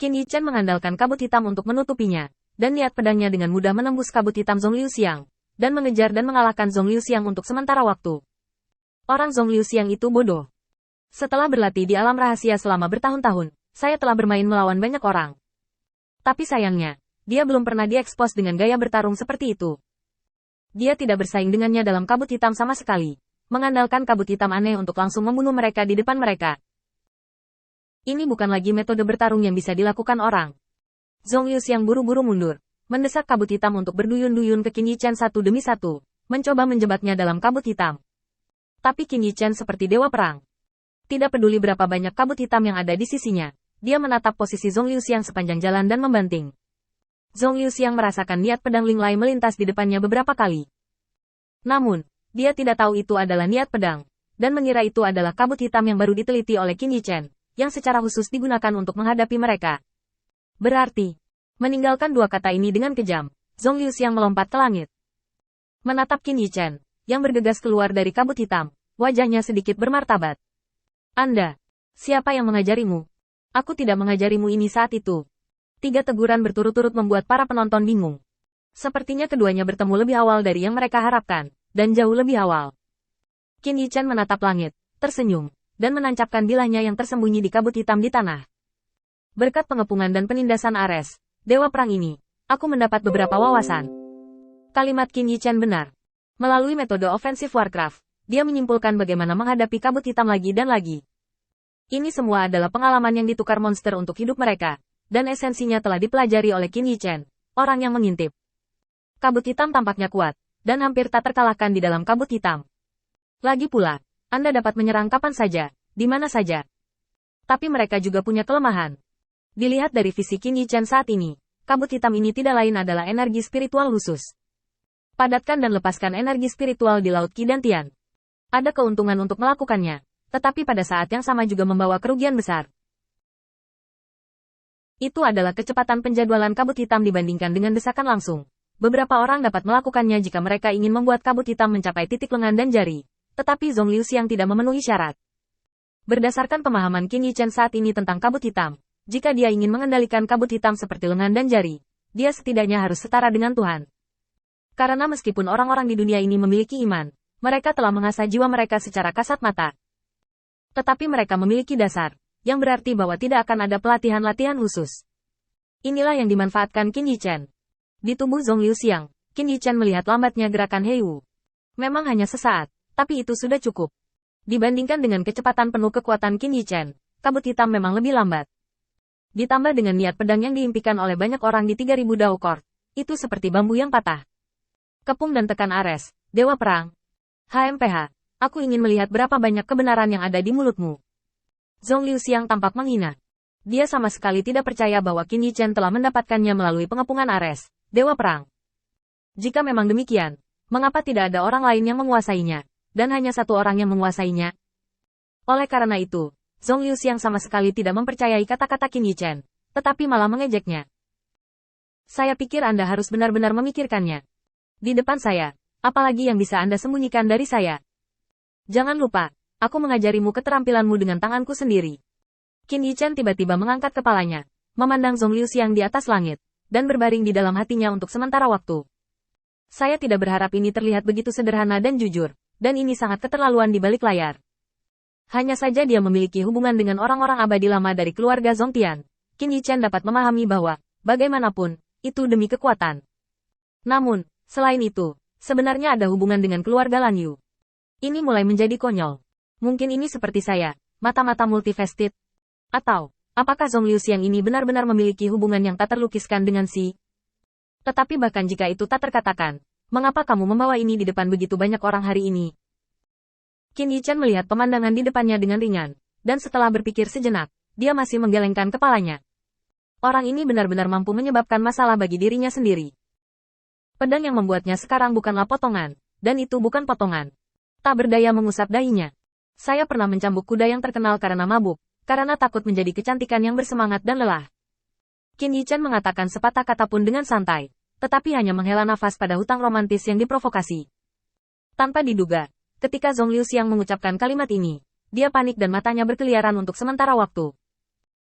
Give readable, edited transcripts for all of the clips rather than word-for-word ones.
Qin Yichen mengandalkan kabut hitam untuk menutupinya, dan niat pedangnya dengan mudah menembus kabut hitam Zhong Liuxiang, dan mengejar dan mengalahkan Zhong Liuxiang untuk sementara waktu. Orang Zhong Liuxiang itu bodoh. Setelah berlatih di alam rahasia selama bertahun-tahun, saya telah bermain melawan banyak orang. Tapi sayangnya, dia belum pernah diekspos dengan gaya bertarung seperti itu. Dia tidak bersaing dengannya dalam kabut hitam sama sekali, mengandalkan kabut hitam aneh untuk langsung membunuh mereka di depan mereka. Ini bukan lagi metode bertarung yang bisa dilakukan orang. Zhong Liuxiang buru-buru mundur, mendesak kabut hitam untuk berduyun-duyun ke Qin Yichen satu demi satu, mencoba menjebaknya dalam kabut hitam. Tapi Qin Yichen seperti dewa perang. Tidak peduli berapa banyak kabut hitam yang ada di sisinya, dia menatap posisi Zhong Liuxiang sepanjang jalan dan membanting. Zhong Liuxiang merasakan niat pedang Ling Lai melintas di depannya beberapa kali. Namun, dia tidak tahu itu adalah niat pedang, dan mengira itu adalah kabut hitam yang baru diteliti oleh Qin Yichen, yang secara khusus digunakan untuk menghadapi mereka. Berarti, meninggalkan dua kata ini dengan kejam, Zhong Liuxiang melompat ke langit. Menatap Qin Yichen, yang bergegas keluar dari kabut hitam, wajahnya sedikit bermartabat. Anda, siapa yang mengajarimu? Aku tidak mengajarimu ini saat itu. 3 teguran berturut-turut membuat para penonton bingung. Sepertinya keduanya bertemu lebih awal dari yang mereka harapkan, dan jauh lebih awal. Qin Yichen menatap langit, tersenyum, dan menancapkan bilahnya yang tersembunyi di kabut hitam di tanah. Berkat pengepungan dan penindasan Ares, dewa perang ini, aku mendapat beberapa wawasan. Kalimat Qin Yichen benar. Melalui metode ofensif Warcraft, dia menyimpulkan bagaimana menghadapi kabut hitam lagi dan lagi. Ini semua adalah pengalaman yang ditukar monster untuk hidup mereka, dan esensinya telah dipelajari oleh Qin Yichen, orang yang mengintip. Kabut hitam tampaknya kuat, dan hampir tak terkalahkan di dalam kabut hitam. Lagi pula, Anda dapat menyerang kapan saja, di mana saja. Tapi mereka juga punya kelemahan. Dilihat dari visi Qin Yichen saat ini, kabut hitam ini tidak lain adalah energi spiritual khusus. Padatkan dan lepaskan energi spiritual di Laut Qi dan Tian. Ada keuntungan untuk melakukannya, tetapi pada saat yang sama juga membawa kerugian besar. Itu adalah kecepatan penjadwalan kabut hitam dibandingkan dengan desakan langsung. Beberapa orang dapat melakukannya jika mereka ingin membuat kabut hitam mencapai titik lengan dan jari. Tetapi Zhong Liuxiang tidak memenuhi syarat. Berdasarkan pemahaman Qin Yichen saat ini tentang kabut hitam, jika dia ingin mengendalikan kabut hitam seperti lengan dan jari, dia setidaknya harus setara dengan Tuhan. Karena meskipun orang-orang di dunia ini memiliki iman, mereka telah mengasah jiwa mereka secara kasat mata. Tetapi mereka memiliki dasar, yang berarti bahwa tidak akan ada pelatihan-latihan khusus. Inilah yang dimanfaatkan Qin Yichen. Di tubuh Zhong Liuxiang, Qin Yichen melihat lambatnya gerakan Heiwu. Memang hanya sesaat, tapi itu sudah cukup. Dibandingkan dengan kecepatan penuh kekuatan Qin Yichen, kabut hitam memang lebih lambat. Ditambah dengan niat pedang yang diimpikan oleh banyak orang di 3000 Dao Court, itu seperti bambu yang patah. Kepung dan tekan Ares, dewa perang. HMPH, aku ingin melihat berapa banyak kebenaran yang ada di mulutmu. Zhong Liuxiang tampak menghina. Dia sama sekali tidak percaya bahwa Qin Yichen telah mendapatkannya melalui pengepungan Ares, dewa perang. Jika memang demikian, mengapa tidak ada orang lain yang menguasainya? Dan hanya satu orang yang menguasainya. Oleh karena itu, Zhong Liuxiang sama sekali tidak mempercayai kata-kata Qin Yichen, tetapi malah mengejeknya. Saya pikir Anda harus benar-benar memikirkannya. Di depan saya, apalagi yang bisa Anda sembunyikan dari saya? Jangan lupa, aku mengajarimu keterampilanmu dengan tanganku sendiri. Qin Yichen tiba-tiba mengangkat kepalanya, memandang Zhong Liuxiang di atas langit, dan berbaring di dalam hatinya untuk sementara waktu. Saya tidak berharap ini terlihat begitu sederhana dan jujur. Dan ini sangat keterlaluan di balik layar. Hanya saja dia memiliki hubungan dengan orang-orang abadi lama dari keluarga Zhongtian. Qin Yichen dapat memahami bahwa, bagaimanapun, itu demi kekuatan. Namun, selain itu, sebenarnya ada hubungan dengan keluarga Lan Yu. Ini mulai menjadi konyol. Mungkin ini seperti saya, mata-mata multifaceted. Atau, apakah Zhong Liuxiang ini benar-benar memiliki hubungan yang tak terlukiskan dengan si? Tetapi bahkan jika itu tak terkatakan, mengapa kamu membawa ini di depan begitu banyak orang hari ini? Qin Yichen melihat pemandangan di depannya dengan ringan, dan setelah berpikir sejenak, dia masih menggelengkan kepalanya. Orang ini benar-benar mampu menyebabkan masalah bagi dirinya sendiri. Pedang yang membuatnya sekarang bukanlah potongan, dan itu bukan potongan. Tak berdaya mengusap dahinya. Saya pernah mencambuk kuda yang terkenal karena mabuk, karena takut menjadi kecantikan yang bersemangat dan lelah. Qin Yichen mengatakan sepatah kata pun dengan santai, tetapi hanya menghela nafas pada hutang romantis yang diprovokasi. Tanpa diduga, ketika Zhong Liuxiang mengucapkan kalimat ini, dia panik dan matanya berkeliaran untuk sementara waktu.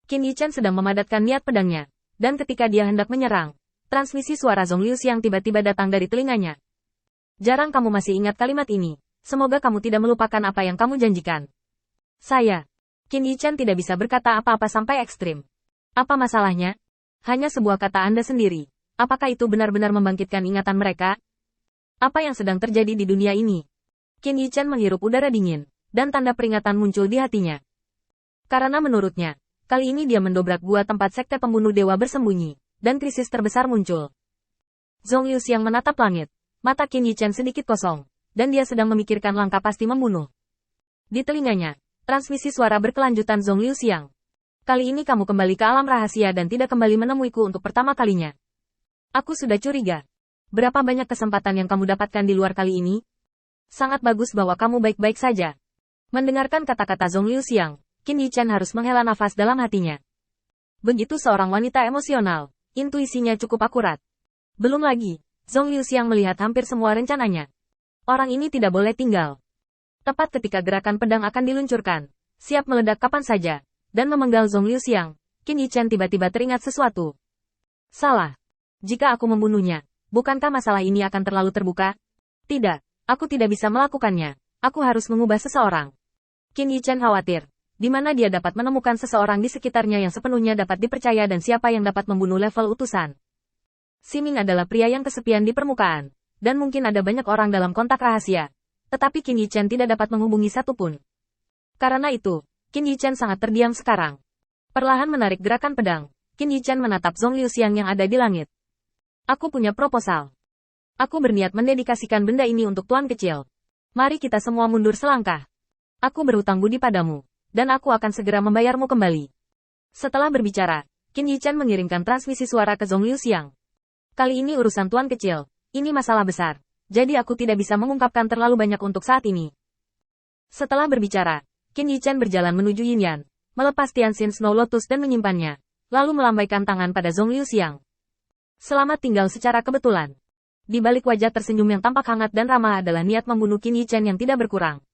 Qin Yichen sedang memadatkan niat pedangnya, dan ketika dia hendak menyerang, transmisi suara Zhong Liuxiang tiba-tiba datang dari telinganya. Jarang kamu masih ingat kalimat ini. Semoga kamu tidak melupakan apa yang kamu janjikan. Saya. Qin Yichen tidak bisa berkata apa-apa sampai ekstrim. Apa masalahnya? Hanya sebuah kata Anda sendiri. Apakah itu benar-benar membangkitkan ingatan mereka? Apa yang sedang terjadi di dunia ini? Qin Yichen menghirup udara dingin, dan tanda peringatan muncul di hatinya. Karena menurutnya, kali ini dia mendobrak gua tempat sekte pembunuh dewa bersembunyi, dan krisis terbesar muncul. Zhong Liuxiang menatap langit. Mata Qin Yichen sedikit kosong, dan dia sedang memikirkan langkah pasti membunuh. Di telinganya, transmisi suara berkelanjutan Zhong Liuxiang. Kali ini kamu kembali ke alam rahasia dan tidak kembali menemuiku untuk pertama kalinya. Aku sudah curiga. Berapa banyak kesempatan yang kamu dapatkan di luar kali ini? Sangat bagus bahwa kamu baik-baik saja. Mendengarkan kata-kata Zhong Liuxiang, Qin Yichen harus menghela nafas dalam hatinya. Begitu seorang wanita emosional, intuisinya cukup akurat. Belum lagi, Zhong Liuxiang melihat hampir semua rencananya. Orang ini tidak boleh tinggal. Tepat ketika gerakan pedang akan diluncurkan, siap meledak kapan saja, dan memenggal Zhong Liuxiang, Qin Yichen tiba-tiba teringat sesuatu. Salah. Jika aku membunuhnya, bukankah masalah ini akan terlalu terbuka? Tidak, aku tidak bisa melakukannya. Aku harus mengubah seseorang. Qin Yichen khawatir, di mana dia dapat menemukan seseorang di sekitarnya yang sepenuhnya dapat dipercaya dan siapa yang dapat membunuh level utusan. Siming adalah pria yang kesepian di permukaan, dan mungkin ada banyak orang dalam kontak rahasia. Tetapi Qin Yichen tidak dapat menghubungi satupun. Karena itu, Qin Yichen sangat terdiam sekarang. Perlahan menarik gerakan pedang, Qin Yichen menatap Zhong Liuxiang yang ada di langit. Aku punya proposal. Aku berniat mendedikasikan benda ini untuk Tuan Kecil. Mari kita semua mundur selangkah. Aku berhutang budi padamu, dan aku akan segera membayarmu kembali. Setelah berbicara, Qin Yichen mengirimkan transmisi suara ke Zhong Liuxiang. Kali ini urusan Tuan Kecil, ini masalah besar, jadi aku tidak bisa mengungkapkan terlalu banyak untuk saat ini. Setelah berbicara, Qin Yichen berjalan menuju Yinyan, melepas Tianxin Snow Lotus dan menyimpannya, lalu melambaikan tangan pada Zhong Liuxiang. Selamat tinggal secara kebetulan. Di balik wajah tersenyum yang tampak hangat dan ramah adalah niat membunuh Qin Yichen yang tidak berkurang.